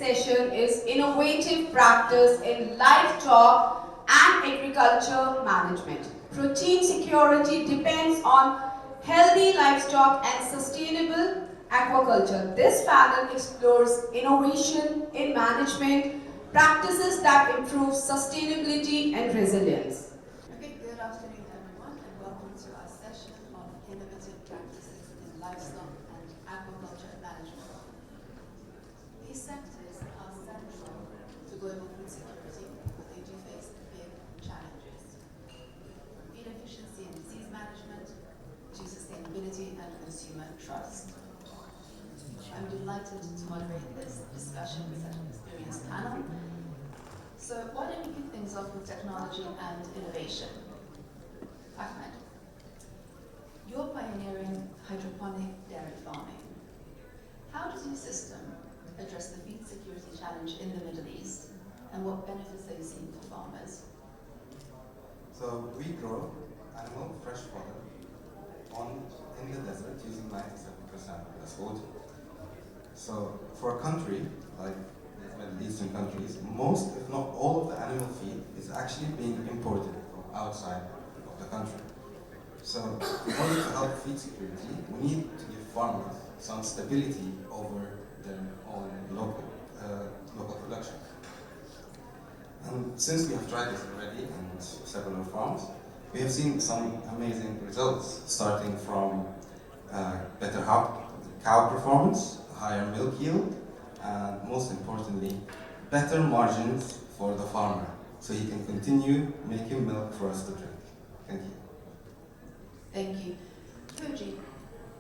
session is Innovative Practice in Livestock and Agriculture Management. Protein security depends on healthy livestock and sustainable aquaculture. This panel explores innovation in management, practices that improve sustainability and resilience. Okay, good afternoon everyone and welcome to our session on innovative practices in livestock and aquaculture management. These sectors are central to global food security, but they do face big challenges. From feed efficiency and disease management to sustainability and consumer trust. I'm delighted to moderate this discussion with such an experienced panel. So why don't we kick things off with technology and innovation? Ahmed, you're pioneering hydroponic dairy farming. How does your system address the feed security challenge in the Middle East, and what benefits are you seeing for farmers? So we grow animal fresh fodder in the desert using 97% as food. So for a country like Middle Eastern countries, most, if not all, of the animal feed is actually being imported from outside of the country. So in order to help feed security, we need to give farmers some stability over their own local production. And since we have tried this already in several farms, we have seen some amazing results, starting from better cow performance, higher milk yield, and most importantly, better margins for the farmer, so he can continue making milk for us to drink. Thank you. Thank you. Koji,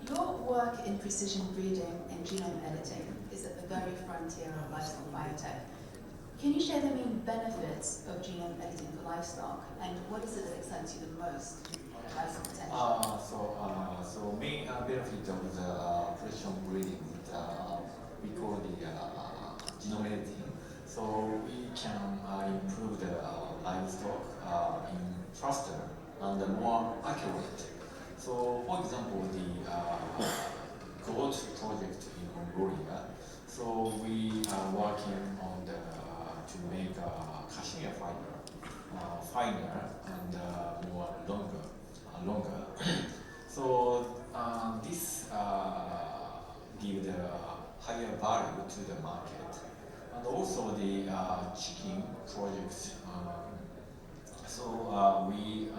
your work in precision breeding and genome editing is at the very frontier of livestock biotech. Can you share the main benefits of genome editing for livestock, and what is it that excites you the most? So main benefit of the precision breeding, we call the genome editing. So we can improve the livestock in faster and more accurate. So for example, the goat project in Mongolia. So we are working on to make cashmere fiber finer and more longer. So this gives the higher value to the market, and also the chicken projects. So we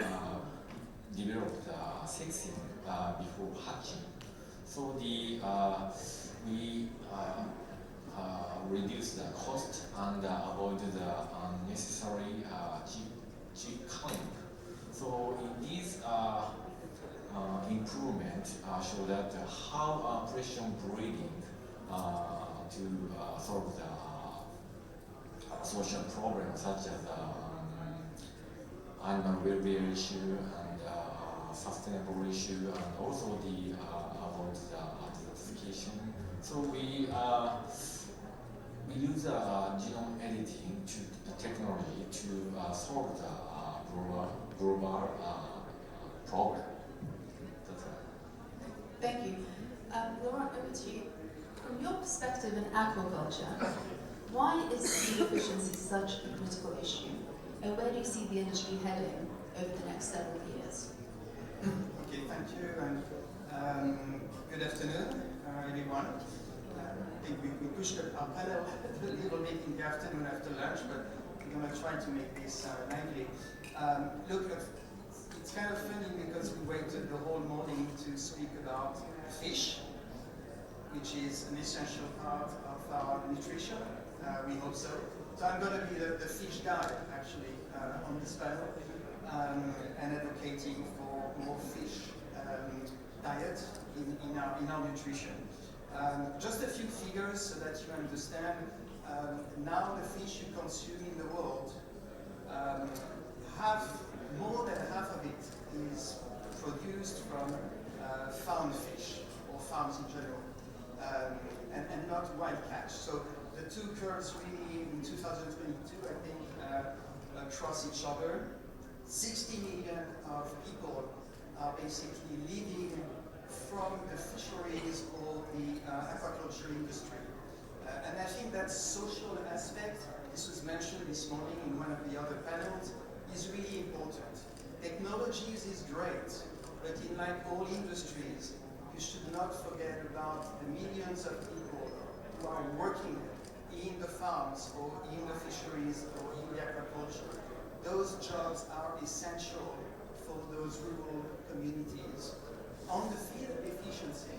developed sexing before hatching. So we reduce the cost and avoid the unnecessary 𝐾𝐤𝐬𝐬𝐬𝐬𝐬𝐿𝐻. So in these improvement show that how precision breeding to solve the social problems such as animal welfare issue and sustainable issue, and also the about the desertification. So we use genome editing technology to solve the global problem. That's right. Thank you. Laurent, over to you. From your perspective in aquaculture, why is feed efficiency such a critical issue? And where do you see the industry heading over the next several years? Okay, thank you, and good afternoon, everyone. I think we pushed our panel a little bit in the afternoon after lunch, but we're going to try to make this lively. Look, it's kind of funny because we waited the whole morning to speak about fish, which is an essential part of our nutrition. We hope so. So I'm going to be the fish guy, actually, on this panel, and advocating for more fish diet in our nutrition. Just a few figures so that you understand. Now the fish you consume in the world, more than half of it is produced from farmed fish, or farms in general, and not wild catch. So the two curves really in 2022, I think, cross each other. 60 million of people are basically living from the fisheries or the aquaculture industry. And I think that that social aspect, this was mentioned this morning in one of the other panels, is really important. Technologies is great, but in like all industries, you should not forget about the millions of people who are working in the farms or in the fisheries or in the aquaculture. Those jobs are essential for those rural communities. On the feed efficiency,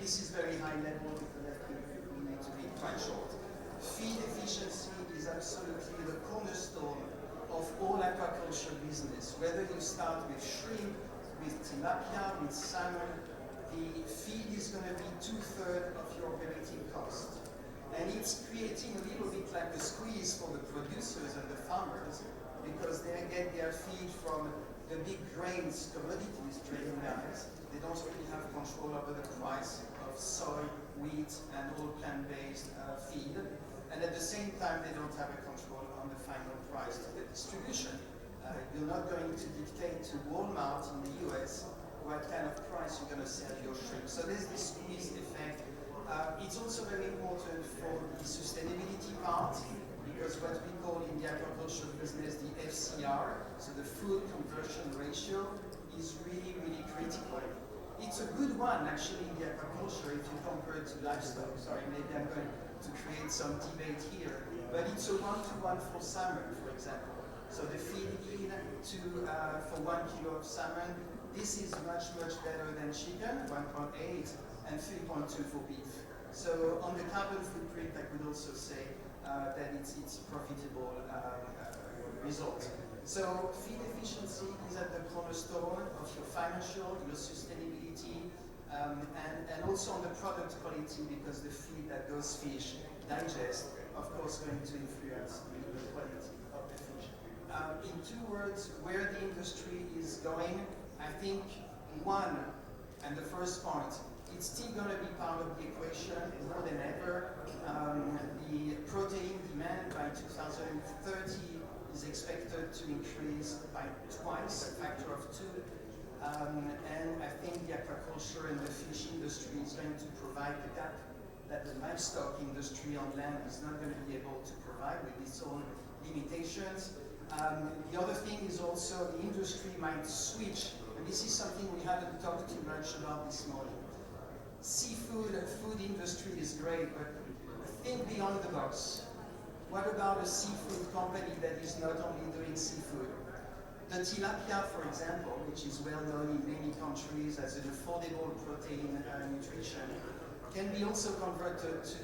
this is very high level because I think we need to be quite short. Feed efficiency is absolutely the cornerstone of all aquaculture business. Whether you start with shrimp, with tilapia, with salmon, the feed is going to be 2/3 of your operating cost. And it's creating a little bit like a squeeze for the producers and the farmers because they get their feed from the big grains, commodities trading guys. They don't really have control over the price of soy, wheat, and all plant-based feed. And at the same time, they don't have a control on the final price to the distribution. You're not going to dictate to Walmart in the US what kind of price you're going to sell your shrimp. So there's this squeeze effect. It's also very important for the sustainability part, because what we call in the aquaculture business the FCR, so the food conversion ratio, is really, really critical. It's a good one, actually, in the aquaculture if you compare it to livestock. Sorry, maybe I'm going to create some debate here, but it's a 1-to-1 for salmon, for example. So the feed in for 1 kilo of salmon, this is much, much better than chicken, 1.8, and 3.2 for beef. So on the carbon footprint, I could also say that it's a profitable result. So feed efficiency is at the cornerstone of your financial, your sustainability, and also on the product quality, because the feed that those fish digest, of course, going to influence the quality of the fish. In 2 words, where the industry is going, I think one, and the first point, it's still going to be part of the equation more than ever. The protein demand by 2030 is expected to increase by twice, a factor of 2. And I think the aquaculture and the fish industry is going to provide the gap that the livestock industry on land is not going to be able to provide with its own limitations. The other thing is also the industry might switch, and this is something we haven't talked too much about this morning. Seafood and food industry is great, but think beyond the box. What about a seafood company that is not only doing seafood? The tilapia, for example, which is well known in many countries as an affordable protein nutrition, can be also converted to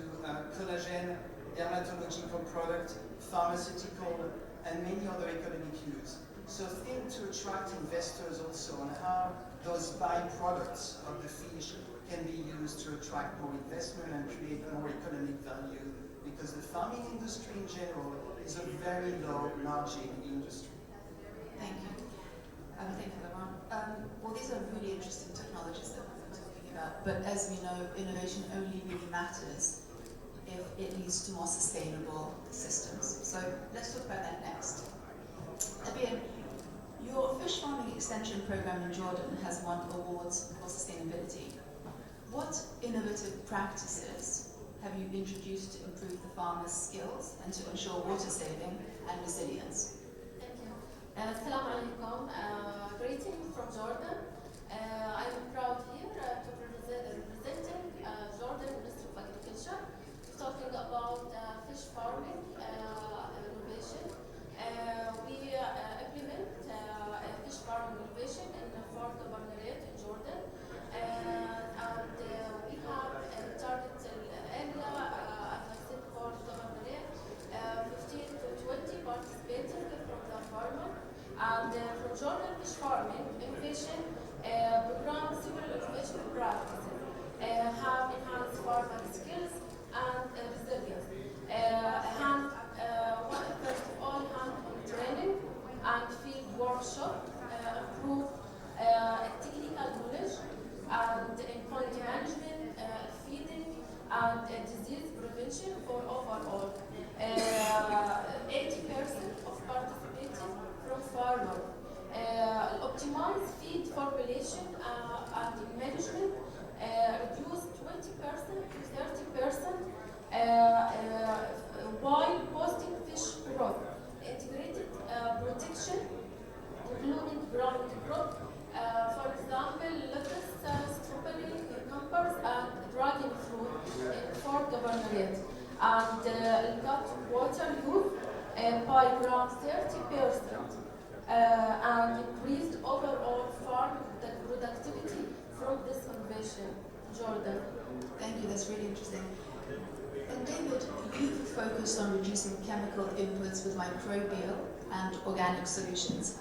collagen, dermatological product, pharmaceutical, and many other economic use. So think to attract investors also on how those byproducts of the fish can be used to attract more investment and create more economic value, because the farming industry in general is a very low margin industry. Thank you. Thank you, Laurent. Well, these are really interesting technologies that we're talking about, but as we know, innovation only really matters if it leads to more sustainable systems. So let's talk about that next. Abeer, your fish farming extension program in Jordan has won awards for sustainability. What innovative practices have you introduced to improve the farmers' skills and to ensure water saving and resilience? Thank you. Assalamu alaikum. Greeting from Jordan. I'm proud here to representing Jordan Ministry of Agriculture, talking about fish farming innovation. We implement fish farming innovation in the Fort Governorate in Jordan. And we have target area, as I said, for Governorate, 15 to 20 participating from the farmer. And from Jordan Fish Farming Innovation Program, several innovation practices have enhanced farmer skills and resilience. First of all, hand-on training and field workshop improve technical knowledge and in pond management, feeding, and disease prevention for overall. 80% of participating from farmer. Optimize feed formulation and management, reduce 20% to 30% governorate, and it got water use by around 30%, and increased overall farm productivity from this innovation. Jordan. Thank you, that's really interesting. And David, you've focused on reducing chemical inputs with microbial and organic solutions.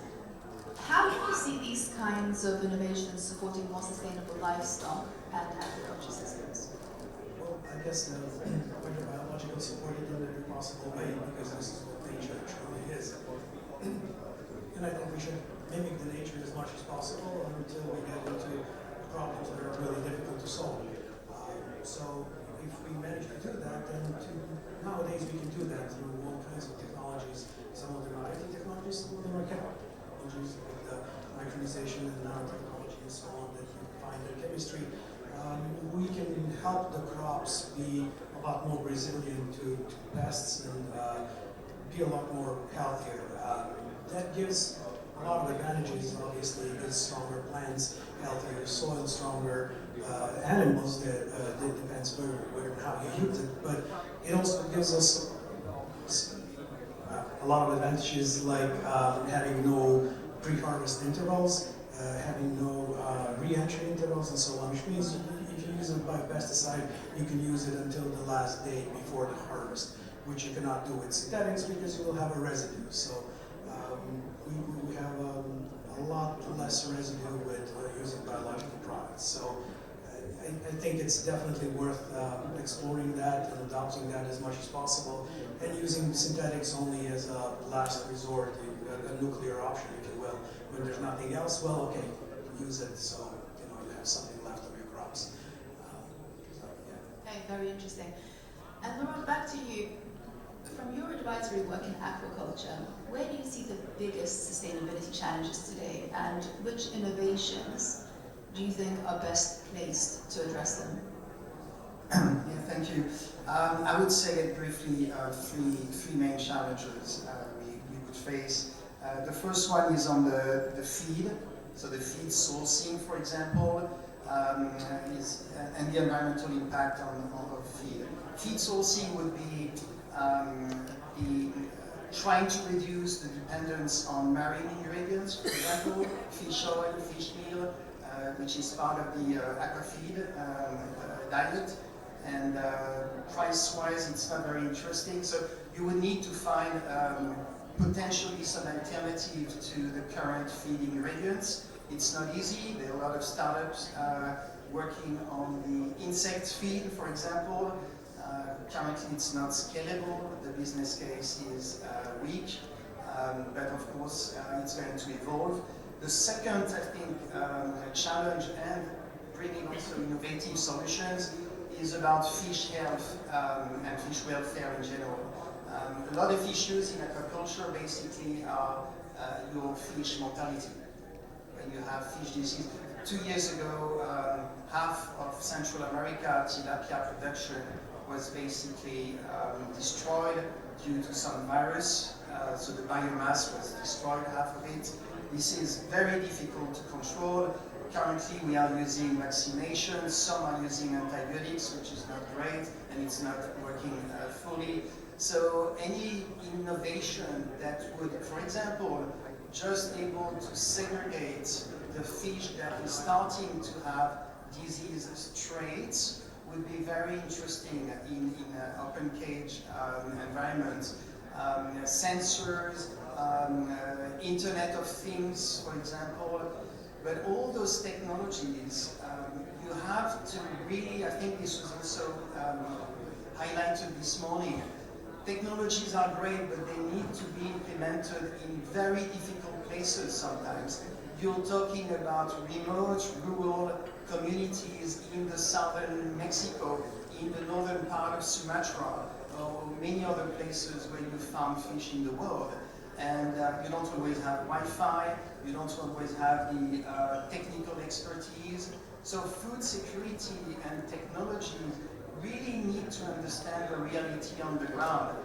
How do you see these kinds of innovations supporting more sustainable livestock and agriculture systems? Well, I guess microbiological support in every possible way, because this is what nature truly is. And I think we should mimic the nature as much as possible until we get into problems that are really difficult to solve. So if we manage to do that, then nowadays we can do that through all kinds of technologies. Some of them are IT technologies, some of them are chemical technologies, like the micronization and nanotechnology and so on that you find in chemistry. We can help the crops be a lot more resilient to pests and be a lot more healthier. That gives a lot of advantages. Obviously, it gives stronger plants, healthier soil, stronger animals. That depends where and how you use it. But it also gives us a lot of advantages, like having no pre-harvest intervals, having no re-entry intervals, and so on. Which means if you use a biopesticide, you can use it until the last day before the harvest, which you cannot do with synthetics because you will have a residue. So we have a lot less residue with using biological products. So I think it's definitely worth exploring that and adopting that as much as possible, and using synthetics only as a last resort, a nuclear option, if you will. When there's nothing else, well, okay, use it so you have something left of your crops. Okay, very interesting. And Laurent, back to you. From your advisory work in aquaculture, where do you see the biggest sustainability challenges today, and which innovations do you think are best placed to address them? Yeah, thank you. I would say briefly three main challenges we would face. The first one is on the feed, so the feed sourcing, for example, and the environmental impact of feed. Feed sourcing would be trying to reduce the dependence on marine ingredients, for example, fish oil, fish meal, which is part of the aquafeed diet. And price-wise, it's not very interesting. So you would need to find potentially some alternative to the current feed ingredients. It's not easy. There are a lot of startups working on the insect feed, for example. Currently, it's not scalable. The business case is weak, but of course, it's going to evolve. The second, I think, challenge and bringing also innovative solutions is about fish health and fish welfare in general. A lot of issues in aquaculture basically are your fish mortality. When you have fish disease. 2 years ago, half of Central America tilapia production was basically destroyed due to some virus. So the biomass was destroyed, half of it. This is very difficult to control. Currently, we are using vaccination. Some are using antibiotics, which is not great, and it's not working fully. So any innovation that would, for example, just able to segregate the fish that is starting to have disease traits would be very interesting in an open cage environment. Sensors, Internet of Things, for example. But all those technologies, you have to really, I think this was also highlighted this morning, technologies are great, but they need to be implemented in very difficult places sometimes. You're talking about remote, rural communities in the southern Mexico, in the northern part of Sumatra, or many other places where you farm fish in the world. And you don't always have Wi-Fi, you don't always have the technical expertise. So food security and technology really need to understand the reality on the ground.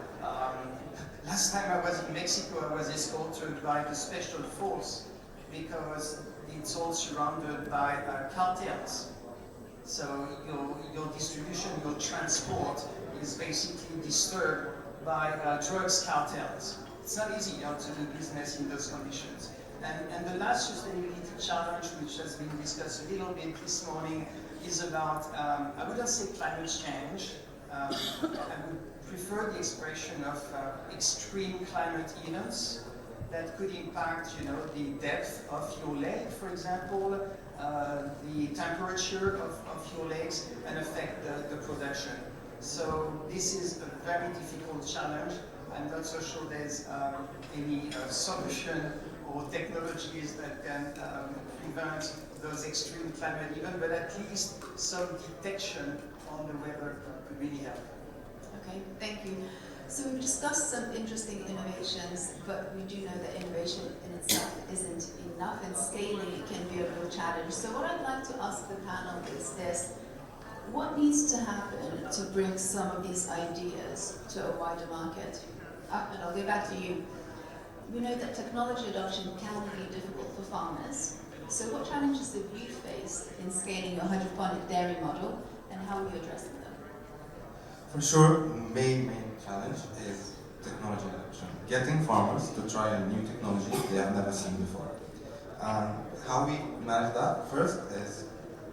Last time I was in Mexico, I was escorted by the special force because it's all surrounded by cartels. So your distribution, your transport is basically disturbed by drugs cartels. It's not easy to do business in those conditions. And the last sustainability challenge, which has been discussed a little bit this morning, is about, I wouldn't say climate change, I would prefer the expression of extreme climate events that could impact, the depth of your lake, for example, the temperature of your lakes, and affect the production. So this is a very difficult challenge. I'm not so sure there's any solution or technologies that can prevent those extreme climate events, but at least some detection on the weather could really help. Okay, thank you. So we've discussed some interesting innovations, but we do know that innovation in itself isn't enough, and scaling it can be a real challenge. So what I'd like to ask the panel is this: what needs to happen to bring some of these ideas to a wider market? Ahmed, I'll go back to you. We know that technology adoption can be difficult for farmers. So what challenges have you faced in scaling your hydroponic dairy model, and how are you addressing them? For sure, main challenge is technology adoption. Getting farmers to try a new technology they have never seen before. And how we manage that, first, is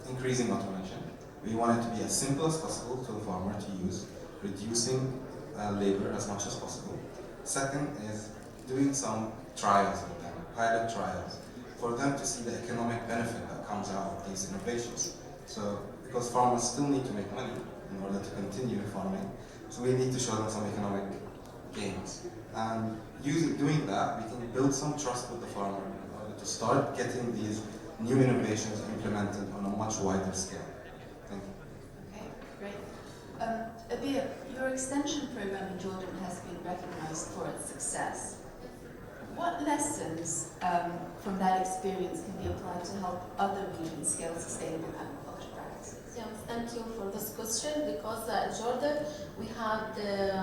increasing automation. We want it to be as simple as possible to the farmer to use, reducing labor as much as possible. Second is doing some trials with them, pilot trials, for them to see the economic benefit that comes out of these innovations. So, because farmers still need to make money in order to continue farming, so we need to show them some economic gains. And doing that, we can build some trust with the farmer in order to start getting these new innovations implemented on a much wider scale. Thank you. Okay, great. Abeer, your extension program in Jordan has been recognized for its success. What lessons from that experience can be applied to help other regions scale sustainable aquaculture practices? Yeah, thank you for this question, because in Jordan we had the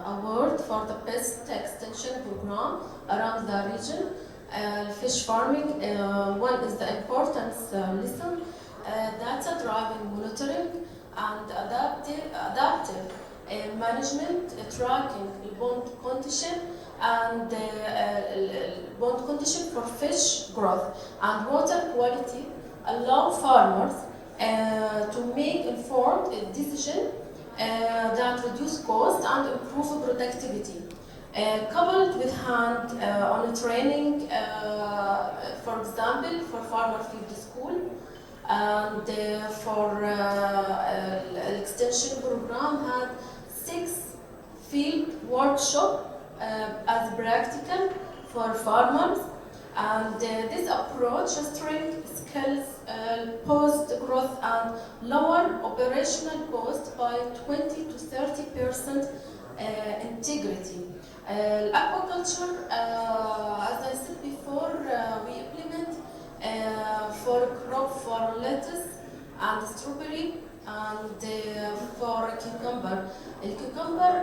award for the best extension program around the region. Fish farming, one is the importance lesson, data-driven monitoring, and adaptive management, tracking bond condition and bond condition for fish growth and water quality allow farmers to make informed decision that reduce cost and improve productivity. Coupled with hand-on training, for example, for farmer field school, and for extension program had 6 field workshops as practical for farmers, and this approach strengthens skills, post-growth, and lower operational cost by 20 to 30% integrity. Aquaculture, as I said before, we implement for crop for lettuce and strawberry and for cucumber. The cucumber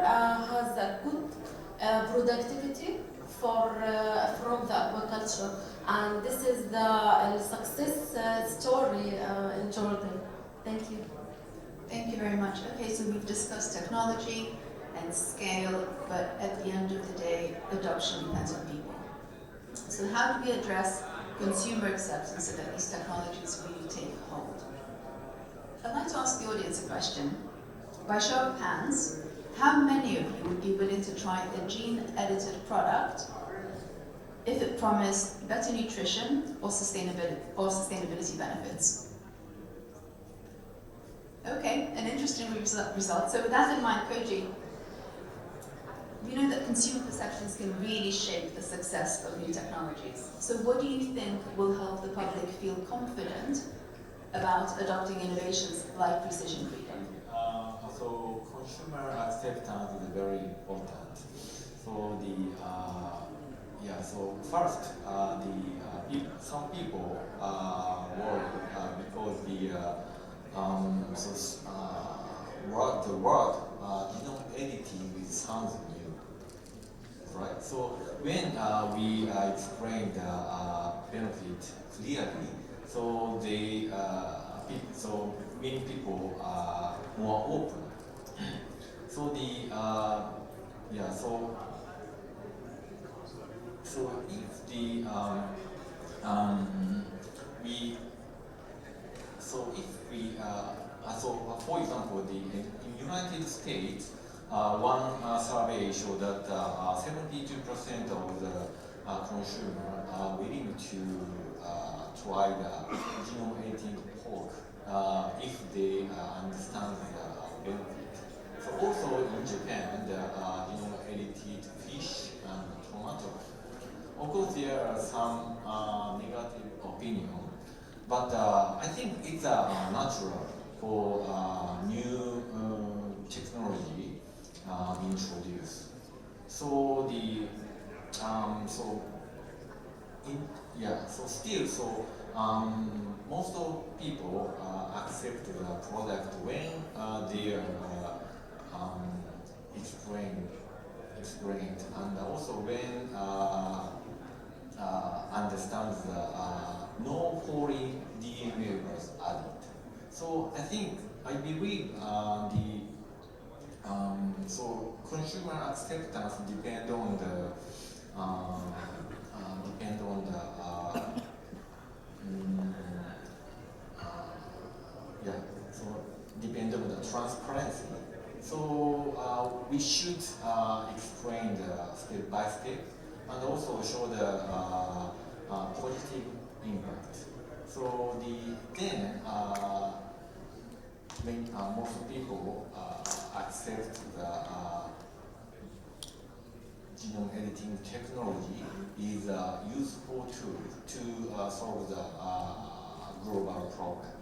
has a good productivity from the aquaculture, and this is the success story in Jordan. Thank you. Thank you very much. Okay, so we've discussed technology and scale, but at the end of the day, adoption depends on people. So how do we address consumer acceptance so that these technologies really take hold? I'd like to ask the audience a question. By show of hands, how many of you would be willing to try a gene-edited product if it promised better nutrition or sustainability benefits? Okay, an interesting result. So with that in mind, Koji, we know that consumer perceptions can really shape the success of new technologies. So what do you think will help the public feel confident about adopting innovations like precision breeding? So consumer acceptance is very important. So so first, some people worry because the word editing sounds new, right? So when we explain the benefit clearly, so they so many people are more open. So the yeah, so if the for example, in United States, one survey showed that 72% of the consumers are willing to try the genome editing pork if they understand the benefit. So also in Japan, the genome edited fish and tomatoes. Of course, there are some negative opinion, but I think it's natural for new technology introduced. So most of people accept the product when they are explained, and also when understands the no foreign DNA was added. So I believe so consumer acceptance depend on the transparency. So we should explain the step by step and also show the positive impact. So then when most people accept the genome editing technology is a useful tool to solve the global problem.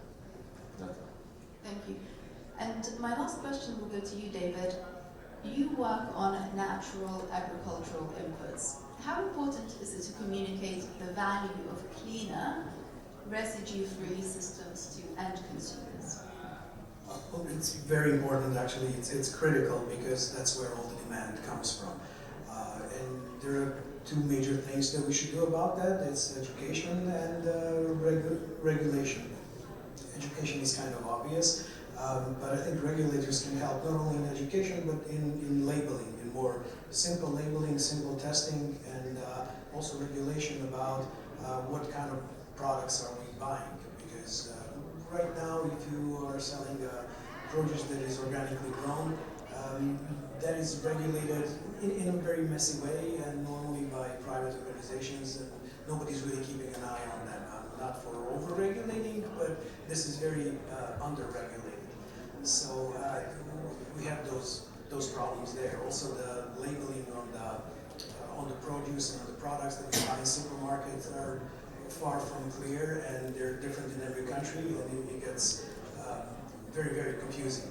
Thank you. And my last question will go to you, David. You work on natural agricultural inputs. How important is it to communicate the value of cleaner, residue-free systems to end consumers? Well, it's very important, actually. It's critical because that's where all the demand comes from. And there are two major things that we should do about that. It's education and regulation. Education is kind of obvious, but I think regulators can help not only in education, but in labeling, in more simple labeling, simple testing, and also regulation about what kind of products are we buying. Because right now, if you are selling produce that is organically grown, that is regulated in a very messy way and normally by private organizations, and nobody's really keeping an eye on that. Not for over-regulating, but this is very under-regulated. So we have those problems there. Also, the labeling on the produce and on the products that you buy in supermarkets are far from clear, and they're different in every country, and it gets very, very confusing.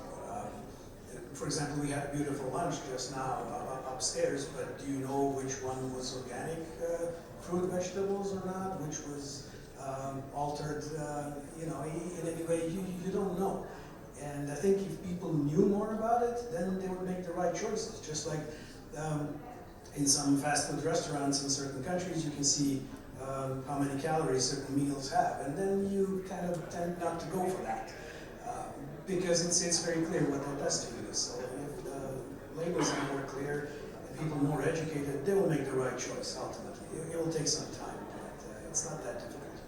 For example, we had a beautiful lunch just now upstairs, but do you know which one was organic fruit, vegetables or not? Which was altered, in any way? You don't know. And I think if people knew more about it, then they would make the right choices. Just like in some fast food restaurants in certain countries, you can see how many calories certain meals have, and then you kind of tend not to go for that because it's very clear what that does to you. So if the labels are more clear and people more educated, they will make the right choice ultimately. It will take some time, but it's not that difficult.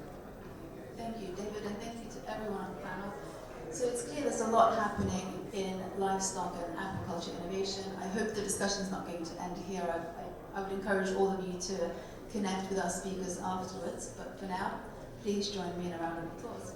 Thank you, David, and thank you to everyone on the panel. So it's clear there's a lot happening in livestock and aquaculture innovation. I hope the discussion is not going to end here. I would encourage all of you to connect with our speakers afterwards, but for now, please join me in a round of applause.